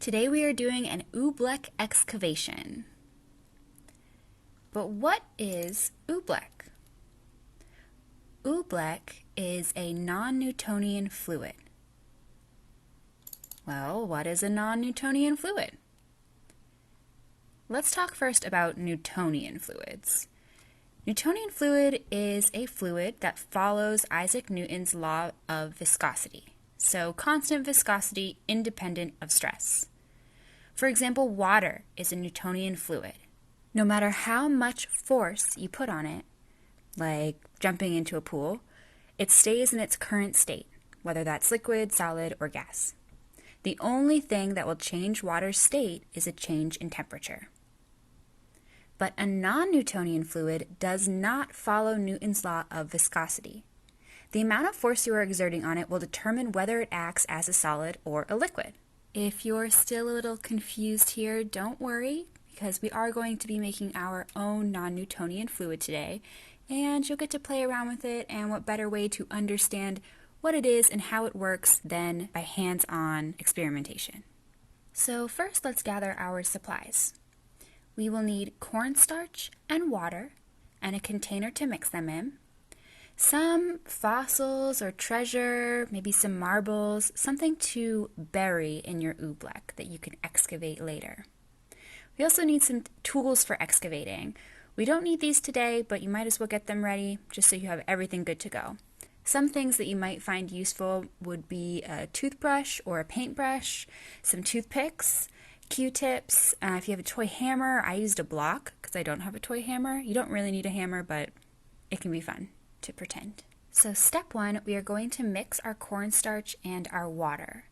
Today we are doing an Oobleck excavation. But what is Oobleck? Oobleck is a non-Newtonian fluid. Well, what is a non-Newtonian fluid? Let's talk first about Newtonian fluids. Newtonian fluid is a fluid that follows Isaac Newton's law of viscosity, so constant viscosity independent of stress. For example, water is a Newtonian fluid. No matter how much force you put on it, like jumping into a pool, it stays in its current state, whether that's liquid, solid, or gas. The only thing that will change water's state is a change in temperature. But a non-Newtonian fluid does not follow Newton's law of viscosity. The amount of force you are exerting on it will determine whether it acts as a solid or a liquid. If you're still a little confused here, don't worry, because we are going to be making our own non-Newtonian fluid today, and you'll get to play around with it, and what better way to understand what it is and how it works than by hands-on experimentation. So first, let's gather our supplies. We will need cornstarch and water and a container to mix them in, some fossils or treasure, maybe some marbles, something to bury in your oobleck that you can excavate later. We also need some tools for excavating. We don't need these today, but you might as well get them ready just so you have everything good to go. Some things that you might find useful would be a toothbrush or a paintbrush, some toothpicks, Q-tips. If you have a toy hammer, I used a block because I don't have a toy hammer. You don't really need a hammer, but it can be fun to pretend. So step one, we are going to mix our cornstarch and our water.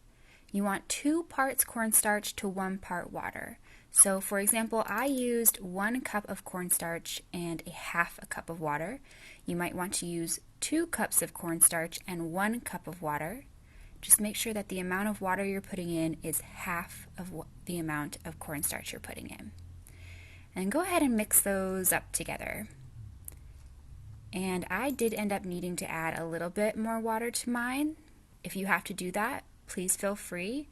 You want 2 parts cornstarch to 1 part water. So for example, I used 1 cup of cornstarch and 1/2 cup of water. You might want to use 2 cups of cornstarch and 1 cup of water. Just make sure that the amount of water you're putting in is half of the amount of cornstarch you're putting in. And go ahead and mix those up together. And I did end up needing to add a little bit more water to mine. If you have to do that, please feel free.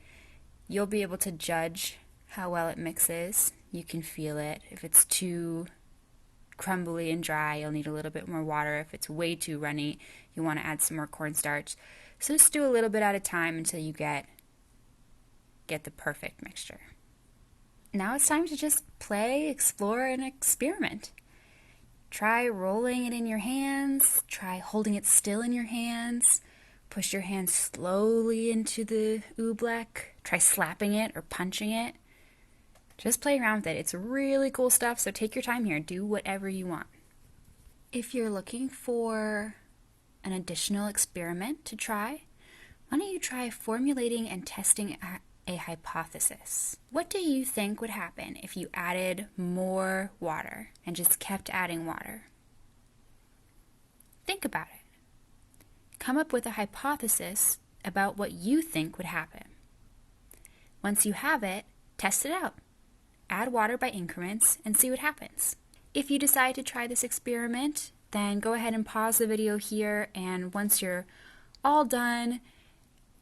You'll be able to judge how well it mixes. You can feel it. If it's too crumbly and dry, you'll need a little bit more water. If it's way too runny, you want to add some more cornstarch. So just do a little bit at a time until you get the perfect mixture. Now it's time to just play, explore, and experiment. Try rolling it in your hands. Try holding it still in your hands. Push your hands slowly into the oobleck. Try slapping it or punching it. Just play around with it. It's really cool stuff, so take your time here. Do whatever you want. If you're looking for an additional experiment to try, why don't you try formulating and testing a hypothesis? What do you think would happen if you added more water and just kept adding water? Think about it. Come up with a hypothesis about what you think would happen. Once you have it, test it out. Add water by increments and see what happens. If you decide to try this experiment, then go ahead and pause the video here, and once you're all done,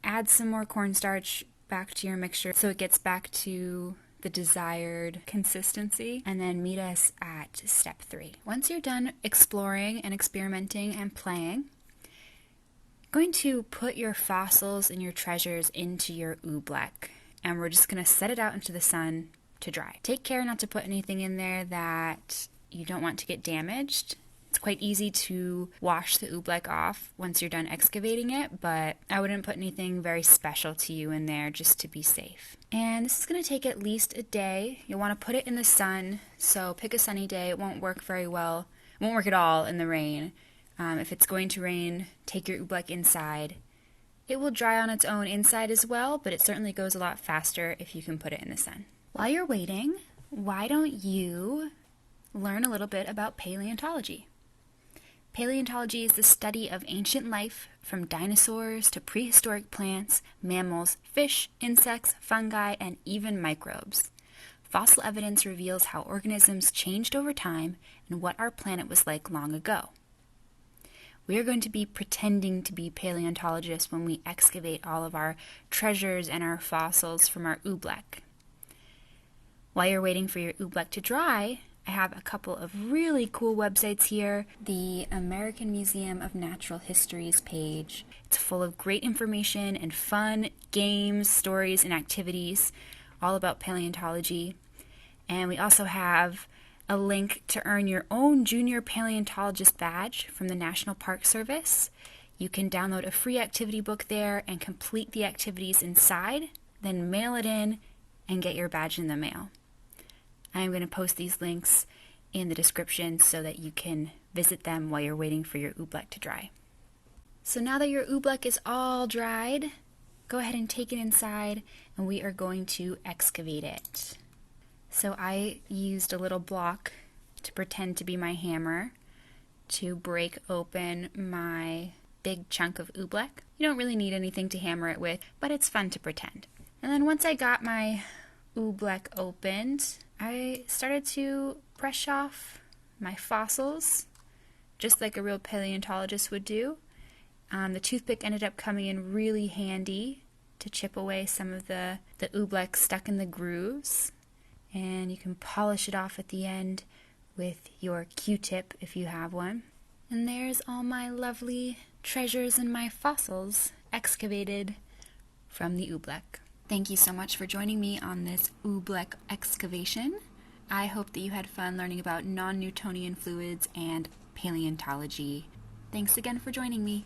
add some more cornstarch back to your mixture so it gets back to the desired consistency, and then meet us at step 3. Once you're done exploring and experimenting and playing, you're going to put your fossils and your treasures into your oobleck, and we're just going to set it out into the sun to dry. Take care not to put anything in there that you don't want to get damaged. It's quite easy to wash the oobleck off once you're done excavating it, but I wouldn't put anything very special to you in there just to be safe. And this is going to take at least a day. You'll want to put it in the sun, so pick a sunny day. It won't work very well. It won't work at all in the rain. If it's going to rain, take your oobleck inside. It will dry on its own inside as well, but it certainly goes a lot faster if you can put it in the sun. While you're waiting, why don't you learn a little bit about paleontology? Paleontology is the study of ancient life, from dinosaurs to prehistoric plants, mammals, fish, insects, fungi, and even microbes. Fossil evidence reveals how organisms changed over time and what our planet was like long ago. We are going to be pretending to be paleontologists when we excavate all of our treasures and our fossils from our oobleck. While you're waiting for your oobleck to dry, I have a couple of really cool websites here. The American Museum of Natural History's page. It's full of great information and fun games, stories, and activities all about paleontology. And we also have a link to earn your own junior paleontologist badge from the National Park Service. You can download a free activity book there and complete the activities inside, then mail it in and get your badge in the mail. I'm going to post these links in the description so that you can visit them while you're waiting for your oobleck to dry. So now that your oobleck is all dried, go ahead and take it inside and we are going to excavate it. So I used a little block to pretend to be my hammer to break open my big chunk of oobleck. You don't really need anything to hammer it with, but it's fun to pretend. And then once I got my oobleck opened, I started to brush off my fossils, just like a real paleontologist would do. The toothpick ended up coming in really handy to chip away some of the oobleck stuck in the grooves. And you can polish it off at the end with your Q-tip if you have one. And there's all my lovely treasures and my fossils excavated from the oobleck. Thank you so much for joining me on this Oobleck excavation. I hope that you had fun learning about non-Newtonian fluids and paleontology. Thanks again for joining me.